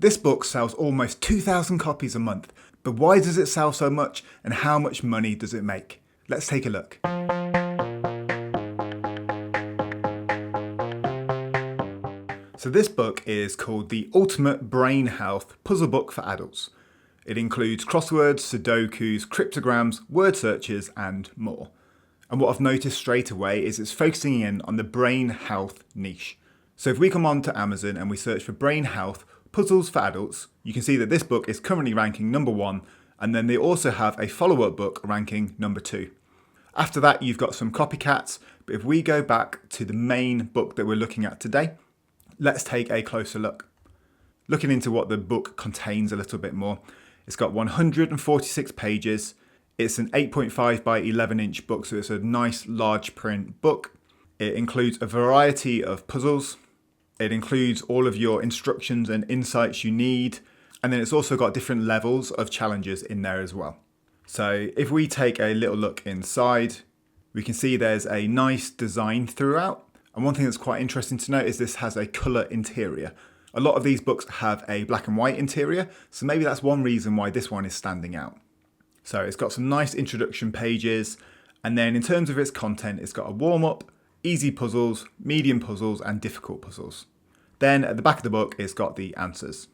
This book sells almost 2,000 copies a month, but why does it sell so much and how much money does it make? Let's take a look. So this book is called The Ultimate Brain Health Puzzle Book for Adults. It includes crosswords, sudokus, cryptograms, word searches and more. And what I've noticed straight away is it's focusing in on the brain health niche. So if we come on to Amazon and we search for brain health puzzles for adults, you can see that this book is currently ranking number 1, and then they also have a follow-up book ranking number 2. After that, you've got some copycats, but if we go back to the main book that we're looking at today, let's take a closer look. Looking into what the book contains a little bit more, it's got 146 pages. It's an 8.5 by 11 inch book, so it's a nice large print book. It includes a variety of puzzles. It includes all of your instructions and insights you need. And then it's also got different levels of challenges in there as well. So if we take a little look inside, we can see there's a nice design throughout. And one thing that's quite interesting to note is this has a colour interior. A lot of these books have a black and white interior, so maybe that's one reason why this one is standing out. So it's got some nice introduction pages, and then in terms of its content, it's got a warm-up, easy puzzles, medium puzzles, and difficult puzzles. Then at the back of the book, it's got the answers.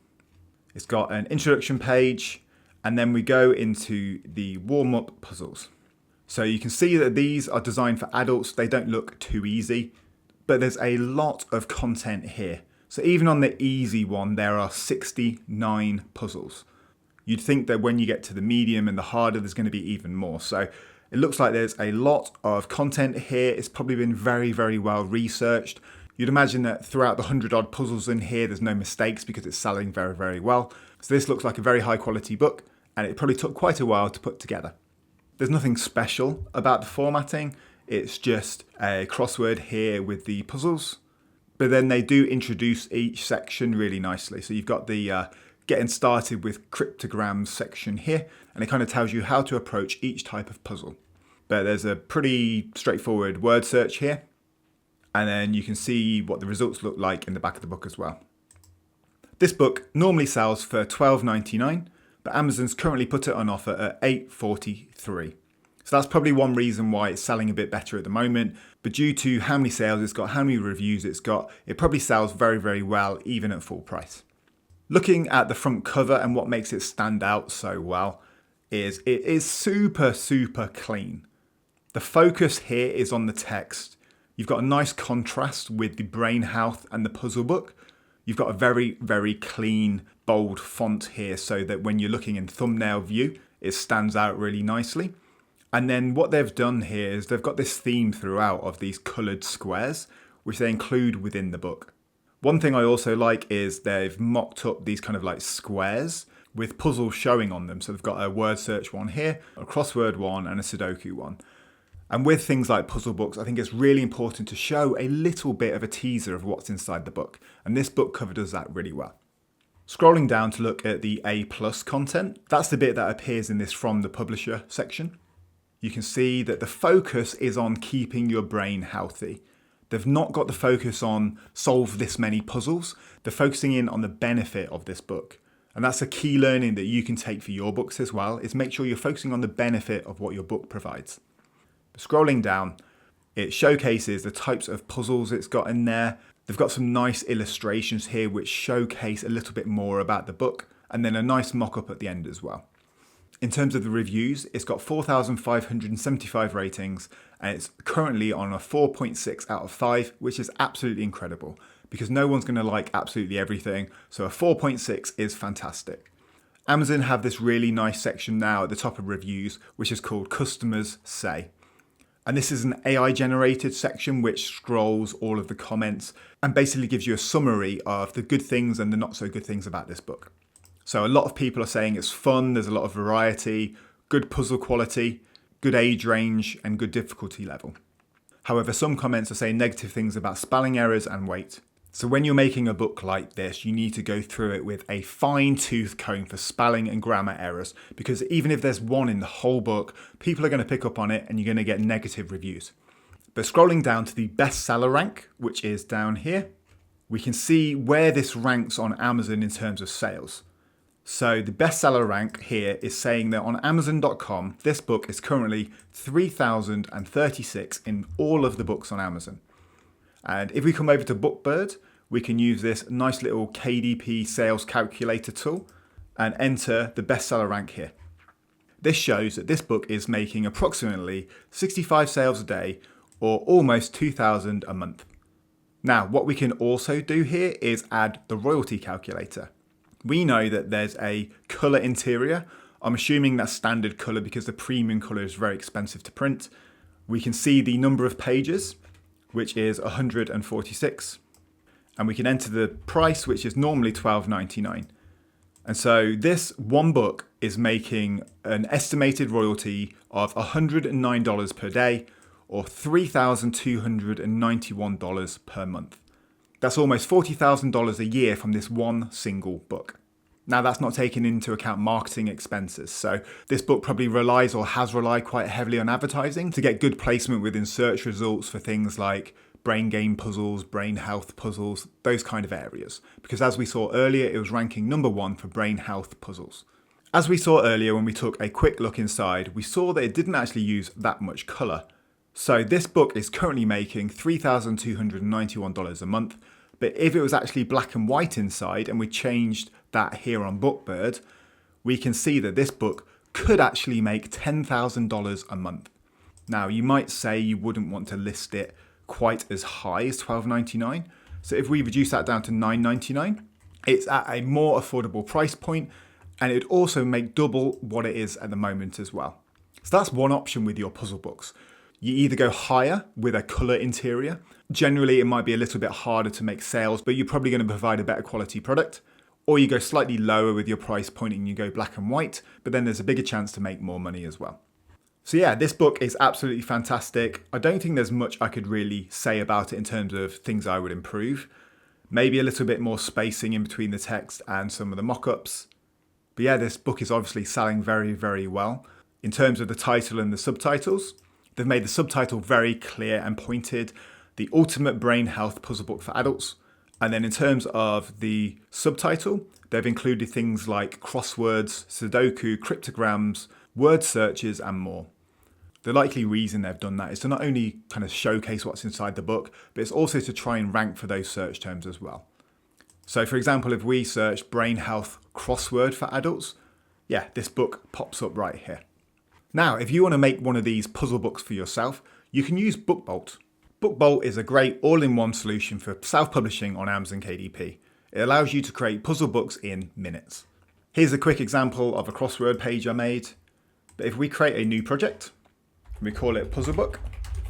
It's got an introduction page, and then we go into the warm-up puzzles. So you can see that these are designed for adults. They don't look too easy, but there's a lot of content here. So even on the easy one, there are 69 puzzles. You'd think that when you get to the medium and the harder, there's going to be even more. So it looks like there's a lot of content here. It's probably been very, very well researched. You'd imagine that throughout the 100 odd puzzles in here, there's no mistakes because it's selling very, very well. So this looks like a very high quality book, and it probably took quite a while to put together. There's nothing special about the formatting. It's just a crossword here with the puzzles. But then they do introduce each section really nicely. So you've got the getting started with cryptograms section here, and it kind of tells you how to approach each type of puzzle. But there's a pretty straightforward word search here, and then you can see what the results look like in the back of the book as well. This book normally sells for $12.99, but Amazon's currently put it on offer at $8.43. So that's probably one reason why it's selling a bit better at the moment. But due to how many sales it's got, how many reviews it's got, it probably sells very, very well, even at full price. Looking at the front cover and what makes it stand out so well is it is super, super clean. The focus here is on the text. You've got a nice contrast with the brain health and the puzzle book. You've got a very, very clean, bold font here so that when you're looking in thumbnail view, it stands out really nicely. And then what they've done here is they've got this theme throughout of these coloured squares, which they include within the book. One thing I also like is they've mocked up these kind of like squares with puzzles showing on them. So they've got a word search one here, a crossword one, and a Sudoku one. And with things like puzzle books, I think it's really important to show a little bit of a teaser of what's inside the book. And this book cover does that really well. Scrolling down to look at the A+ content, that's the bit that appears in this from the publisher section. You can see that the focus is on keeping your brain healthy. They've not got the focus on solve this many puzzles. They're focusing in on the benefit of this book. And that's a key learning that you can take for your books as well, is make sure you're focusing on the benefit of what your book provides. Scrolling down, it showcases the types of puzzles it's got in there. They've got some nice illustrations here which showcase a little bit more about the book, and then a nice mock-up at the end as well. In terms of the reviews, it's got 4,575 ratings, and it's currently on a 4.6 out of 5, which is absolutely incredible because no one's going to like absolutely everything. So a 4.6 is fantastic. Amazon have this really nice section now at the top of reviews, which is called Customers Say. And this is an AI generated section which scrolls all of the comments and basically gives you a summary of the good things and the not so good things about this book. So a lot of people are saying it's fun, there's a lot of variety, good puzzle quality, good age range, and good difficulty level. However, some comments are saying negative things about spelling errors and weight. So when you're making a book like this, you need to go through it with a fine-tooth comb for spelling and grammar errors, because even if there's one in the whole book, people are going to pick up on it and you're going to get negative reviews. But scrolling down to the bestseller rank, which is down here, we can see where this ranks on Amazon in terms of sales. So the bestseller rank here is saying that on Amazon.com, this book is currently 3,036 in all of the books on Amazon. And if we come over to BookBird, we can use this nice little KDP sales calculator tool and enter the bestseller rank here. This shows that this book is making approximately 65 sales a day or almost 2,000 a month. Now, what we can also do here is add the royalty calculator. We know that there's a colour interior. I'm assuming that's standard colour because the premium colour is very expensive to print. We can see the number of pages, which is 146. And we can enter the price, which is normally $12.99. And so this one book is making an estimated royalty of $109 per day or $3,291 per month. That's almost $40,000 a year from this one single book. Now that's not taking into account marketing expenses. So this book probably relies or has relied quite heavily on advertising to get good placement within search results for things like brain game puzzles, brain health puzzles, those kind of areas. Because as we saw earlier, it was ranking number 1 for brain health puzzles. As we saw earlier when we took a quick look inside, we saw that it didn't actually use that much colour. So this book is currently making $3,291 a month, but if it was actually black and white inside and we changed that here on BookBird, we can see that this book could actually make $10,000 a month. Now you might say you wouldn't want to list it quite as high as $12.99. So if we reduce that down to $9.99, it's at a more affordable price point and it'd also make double what it is at the moment as well. So that's one option with your puzzle books. You either go higher with a colour interior. Generally, it might be a little bit harder to make sales, but you're probably going to provide a better quality product. Or you go slightly lower with your price point and you go black and white, but then there's a bigger chance to make more money as well. So yeah, this book is absolutely fantastic. I don't think there's much I could really say about it in terms of things I would improve. Maybe a little bit more spacing in between the text and some of the mock-ups. But yeah, this book is obviously selling very, very well. In terms of the title and the subtitles, they've made the subtitle very clear and pointed. The Ultimate Brain Health Puzzle Book for Adults. And then in terms of the subtitle, they've included things like crosswords, Sudoku, cryptograms, word searches, and more. The likely reason they've done that is to not only kind of showcase what's inside the book, but it's also to try and rank for those search terms as well. So for example, if we search brain health crossword for adults, yeah, this book pops up right here. Now, if you want to make one of these puzzle books for yourself, you can use BookBolt. BookBolt is a great all-in-one solution for self-publishing on Amazon KDP. It allows you to create puzzle books in minutes. Here's a quick example of a crossword page I made. But if we create a new project, we call it Puzzle Book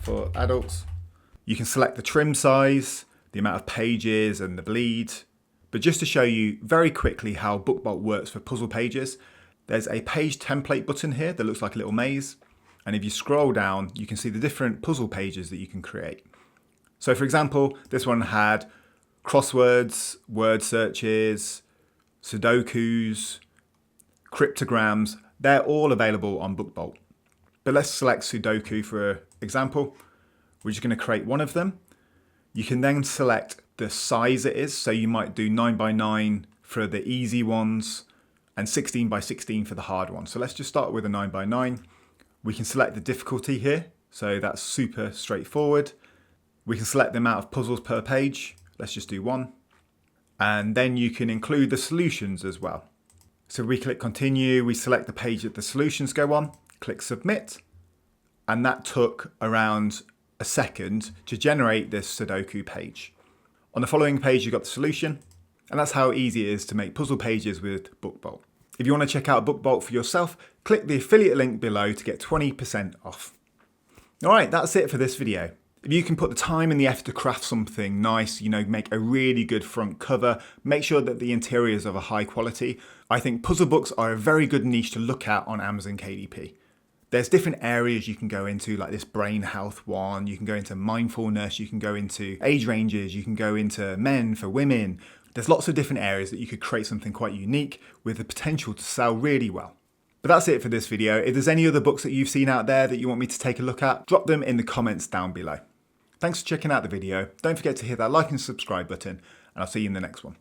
for Adults, you can select the trim size, the amount of pages and the bleed. But just to show you very quickly how BookBolt works for puzzle pages, there's a page template button here that looks like a little maze. And if you scroll down, you can see the different puzzle pages that you can create. So for example, this one had crosswords, word searches, Sudokus, cryptograms. They're all available on BookBolt. But let's select Sudoku for example. We're just going to create one of them. You can then select the size it is. So you might do 9x9 for the easy ones and 16x16 for the hard ones. So let's just start with a 9x9. We can select the difficulty here, so that's super straightforward. We can select the amount of puzzles per page. Let's just do 1. And then you can include the solutions as well. So we click continue, we select the page that the solutions go on, click submit, and that took around a second to generate this Sudoku page. On the following page, you've got the solution, and that's how easy it is to make puzzle pages with BookBolt. If you want to check out BookBolt for yourself, click the affiliate link below to get 20% off. Alright, that's it for this video. If you can put the time and the effort to craft something nice, make a really good front cover, make sure that the interior is of a high quality, I think puzzle books are a very good niche to look at on Amazon KDP. There's different areas you can go into, like this brain health one, you can go into mindfulness, you can go into age ranges, you can go into men for women. There's lots of different areas that you could create something quite unique with the potential to sell really well. But that's it for this video. If there's any other books that you've seen out there that you want me to take a look at, drop them in the comments down below. Thanks for checking out the video. Don't forget to hit that like and subscribe button, and I'll see you in the next one.